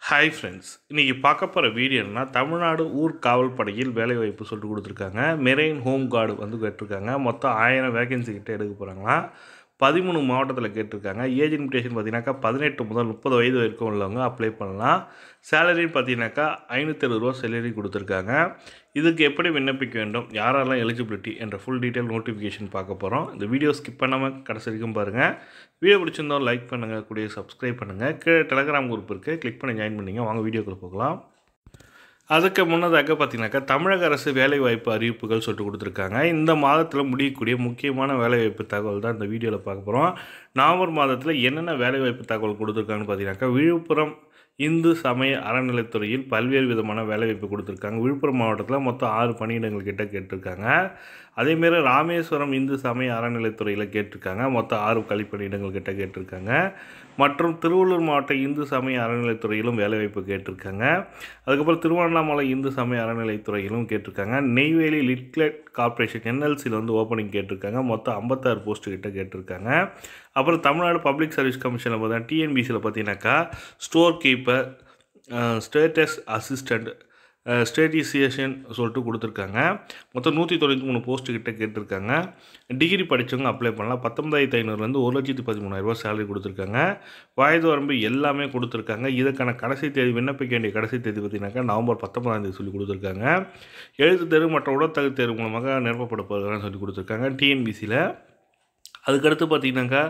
Hi friends, இன்றைக்கி பார்க்க போகிற வீடியோ என்னன்னா, தமிழ்நாடு ஊர் காவல் படையில் வேலைவாய்ப்பு சொல்லிட்டு கொடுத்துருக்காங்க. மெரெயின் ஹோம் கார்டு வந்து கேட்டிருக்காங்க. மொத்தம் 1000 வேகன்சி கிட்ட எடுக்க போகிறாங்களாம். 13 மாவட்டத்தில் கேட்டிருக்காங்க. ஏஜ் லிமிட்டேஷன் பார்த்தீங்கன்னாக்கா 18 முதல் 30 வயது வரைக்கும் உள்ளவங்க அப்ளை பண்ணலாம். சேலரின்னு பார்த்தீங்கன்னாக்கா ரூ. 500 சேலரி கொடுத்துருக்காங்க. இதுக்கு எப்படி விண்ணப்பிக்க வேண்டும், யாரெல்லாம் எலிஜிபிலிட்டி என்ற ஃபுல் டீட்டெயில் நோட்டிஃபிகேஷன் பார்க்க போகிறோம். இந்த வீடியோ ஸ்கிப் பண்ணாமல் கடைசி வரைக்கும் பாருங்கள். வீடியோ பிடிச்சிருந்தோம் லைக் பண்ணுங்கள், கூடிய சப்ஸ்கிரைப் பண்ணுங்கள். கீழே டெலகிராம் குரூப் இருக்குது, கிளிக் பண்ணி ஜாயின் பண்ணிங்க. வாங்க வீடியோக்குள்ளே போகலாம். அதுக்கு முன்னதாக பார்த்தீங்கன்னாக்கா தமிழக அரசு வேலைவாய்ப்பு அறிவிப்புகள் சொல்லிட்டு கொடுத்துருக்காங்க. இந்த மாதத்தில் முடியக்கூடிய முக்கியமான வேலைவாய்ப்பு தகவல் தான் இந்த வீடியோவில் பார்க்க போகிறோம். நவம்பர் மாதத்தில் என்னென்ன வேலைவாய்ப்பு தகவல் கொடுத்துருக்காங்கன்னு பார்த்தீங்கன்னாக்கா, விழுப்புரம் இந்து சமய அறநிலைத்துறையில் பல்வேறு விதமான வேலைவாய்ப்பு கொடுத்துருக்காங்க. விழுப்புரம் மாவட்டத்தில் மொத்தம் 6 பணியிடங்கள் கிட்ட கேட்டிருக்காங்க. அதேமாரி ராமேஸ்வரம் இந்து சமய அறநிலைத்துறையில் கேட்டிருக்காங்க. மொத்தம் 6 கல்விப்பணியிடங்கள் கிட்ட கேட்டிருக்காங்க. மற்றும் திருவள்ளூர் மாவட்ட இந்து சமய அறநிலைத்துறையிலும் வேலைவாய்ப்பு கேட்டிருக்காங்க. அதுக்கப்புறம் திருவண்ணாமலை இந்து சமய அறநிலைத்துறையிலும் கேட்டிருக்காங்க. நெய்வேலி லிட்லெட் கார்ப்பரேஷன் என்எல்சியில் வந்து ஓப்பனிங் கேட்டிருக்காங்க. மொத்தம் 56 போஸ்ட்டு கிட்ட கேட்டிருக்காங்க. அப்புறம் தமிழ்நாடு பப்ளிக் சர்வீஸ் கமிஷனில் பார்த்தா டிஎன்பிசியில் பார்த்தீங்கன்னாக்கா ஸ்டோர் கீப்பர், ஸ்டேட்டஸ் அசிஸ்டண்ட், ஸ்டேட்டிசியேஷன் சொல்லிட்டு கொடுத்துருக்காங்க. மொத்தம் 193 போஸ்ட்டு கிட்ட கேட்டிருக்காங்க. டிகிரி படித்தவங்க அப்ளை பண்ணலாம். 19,500 1,13,000 சேலரி கொடுத்துருக்காங்க. வயது வரம்பு எல்லாமே கொடுத்துருக்காங்க. இதுக்கான கடைசி தேதி, விண்ணப்பிக்க வேண்டிய கடைசி தேதி பார்த்தீங்கன்னாக்கா நவம்பர் 19 சொல்லி கொடுத்துருக்காங்க. எழுத்து தேர்வு மற்றும் உடற்தகுதி தேர்வு மூலமாக நிரப்பப்படுவதுன்னு சொல்லி கொடுத்துருக்காங்க டிஎன்பிசியில். அதுக்கடுத்து பார்த்தீங்கன்னாக்கா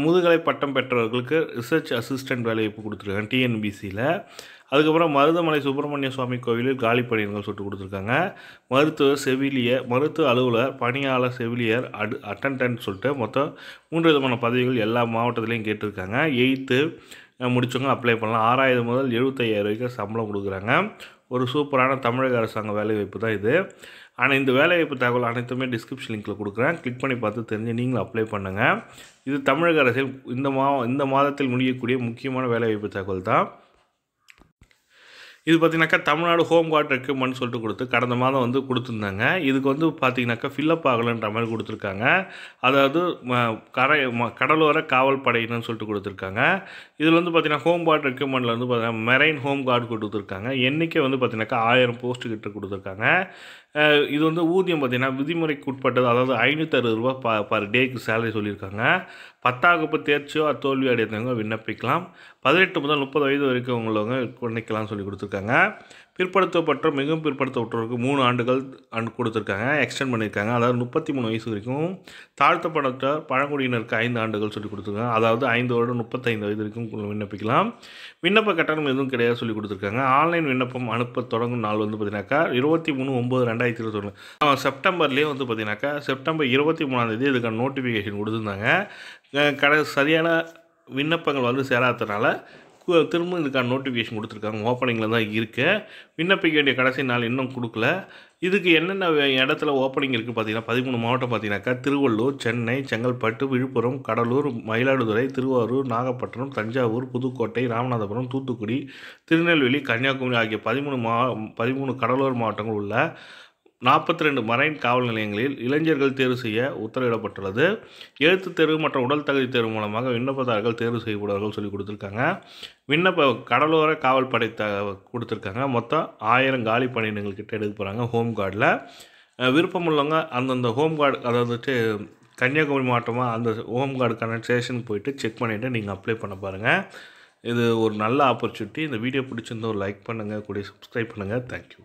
முதுகலை பட்டம் பெற்றவர்களுக்கு ரிசர்ச் அசிஸ்டண்ட் வேலைவாய்ப்பு கொடுத்துருக்காங்க டிஎன்பிசியில். அதுக்கப்புறம் மருதமலை சுப்பிரமணிய சுவாமி கோவிலில் காலி பணியிடங்கள் சொல்லிட்டு கொடுத்துருக்காங்க. மருத்துவர், செவிலியர், மருத்துவ அலுவலர், பணியாளர், செவிலியர், அட்டண்டன்ட் சொல்லிட்டு மொத்தம் 3 விதமான பதவிகள் எல்லா மாவட்டத்துலேயும் கேட்டிருக்காங்க. 8th முடித்தவங்க அப்ளை பண்ணலாம். 6,000 முதல் 75,000 வரைக்கும் சம்பளம் கொடுக்குறாங்க. ஒரு சூப்பரான தமிழக அரசாங்க வேலைவாய்ப்பு தான் இது. ஆனால் இந்த வேலைவாய்ப்பு தகவல் அனைத்துமே டிஸ்கிரிப்ஷன் லிங்க்கில் கொடுக்குறேன். கிளிக் பண்ணி பார்த்து தெரிஞ்சு நீங்களும் அப்ளை பண்ணுங்கள். இது தமிழக அரசில் இந்த மாதத்தில் முடியக்கூடிய முக்கியமான வேலைவாய்ப்பு தகவல் தான். இது பார்த்திங்கனாக்கா தமிழ்நாடு ஹோம் கார்டு ரெக்யூப்மெண்ட் சொல்லிட்டு கடந்த மாதம் வந்து கொடுத்துருந்தாங்க. இதுக்கு வந்து பார்த்திங்கனாக்கா ஃபில்லப் ஆகலைன்ற மாதிரி கொடுத்துருக்காங்க. அதாவது கடலோர காவல் படையினு சொல்லிட்டு கொடுத்துருக்காங்க. இதில் வந்து பார்த்திங்கன்னா ஹோம் கார்டு ரெக்யூப்மெண்ட்டில் வந்து பார்த்திங்கன்னா மெரைன் ஹோம் கார்டு கொடுத்துருக்காங்க. எண்ணிக்கை வந்து பார்த்திங்கனாக்கா 1000 போஸ்ட்டு கிட்ட கொடுத்துருக்காங்க. இது வந்து ஊதியம் பார்த்திங்கன்னா விதிமுறைக்கு உட்பட்டது, அதாவது ரூ. 560 பர் டேக்கு சேலரி சொல்லியிருக்காங்க. 10ஆம் வகுப்பு தேர்ச்சியோ தோல்வி அடைந்தவங்க விண்ணப்பிக்கலாம். 18 முதல் 30 வயது வரைக்கும் உள்ளவங்க விண்ணப்பிக்கலாம்னு சொல்லி கொடுத்துருக்காங்க. பிற்படுத்தப்பட்ட மிகவும் பிற்படுத்தப்பட்டவருக்கு 3 ஆண்டுகள் கொடுத்துருக்காங்க, எக்ஸ்டெண்ட் பண்ணியிருக்காங்க. அதாவது 33 வயசு வரைக்கும். தாழ்த்தப்பட்ட பழங்குடியினருக்கு 5 ஆண்டுகள் சொல்லி கொடுத்துருக்காங்க. அதாவது 5 வருடம் 35 வயது வரைக்கும் விண்ணப்பிக்கலாம். விண்ணப்ப கட்டணம் எதுவும் கிடையாது சொல்லி கொடுத்துருக்காங்க. ஆன்லைன் விண்ணப்பம் அனுப்ப தொடங்கும் நாள் வந்து பார்த்தீங்கன்னாக்கா 23/9/2021 செப்டம்பர்லேயே வந்து பார்த்தீங்கன்னாக்கா செப்டம்பர் 23ஆம் இதுக்கான நோட்டிஃபிகேஷன் கொடுத்துருந்தாங்க. சரியான விண்ணப்பங்கள் வந்து சேராதனால திரும்ப இதுக்கான நோட்டிஃபிகேஷன் கொடுத்துருக்காங்க. ஓப்பனிங்கில் தான் இருக்குது. விண்ணப்பிக்க வேண்டிய கடைசி நாள் இன்னும் கொடுக்கல. இதுக்கு என்னென்ன இடத்துல ஓப்பனிங் இருக்குது பார்த்தீங்கன்னா 13 மாவட்டம் பார்த்தீங்கன்னாக்கா திருவள்ளூர், சென்னை, செங்கல்பட்டு, விழுப்புரம், கடலூர், மயிலாடுதுறை, திருவாரூர், நாகப்பட்டினம், தஞ்சாவூர், புதுக்கோட்டை, ராமநாதபுரம், தூத்துக்குடி, திருநெல்வேலி, கன்னியாகுமரி ஆகிய 13 கடலோர மாவட்டங்கள் உள்ள 42 மரைன் காவல் நிலையங்களில் இளைஞர்கள் தேர்வு செய்ய உத்தரவிடப்பட்டுள்ளது. எழுத்து தேர்வு மற்றும் உடல் தகுதி தேர்வு மூலமாக விண்ணப்பதாரர்கள் தேர்வு செய்யப்படுவார்கள் சொல்லி கொடுத்துருக்காங்க. கடலோர காவல் படை கொடுத்துருக்காங்க. மொத்தம் 1000 காலி பணியிடங்கள் கிட்ட எடுக்க போகிறாங்க ஹோம் கார்டில். விருப்பமுள்ளவங்க அந்தந்த ஹோம் கார்டு, அதாவது கன்னியாகுமரி மாவட்டமாக அந்த ஹோம் கார்டுக்கான ஸ்டேஷனுக்கு போயிட்டு செக் பண்ணிவிட்டு நீங்கள் அப்ளை பண்ண பாருங்கள். இது ஒரு நல்ல ஆப்பர்ச்சுனிட்டி. இந்த வீடியோ பிடிச்சிருந்தா ஒரு லைக் பண்ணுங்கள், கூட சப்ஸ்கிரைப் பண்ணுங்கள். தேங்க்யூ.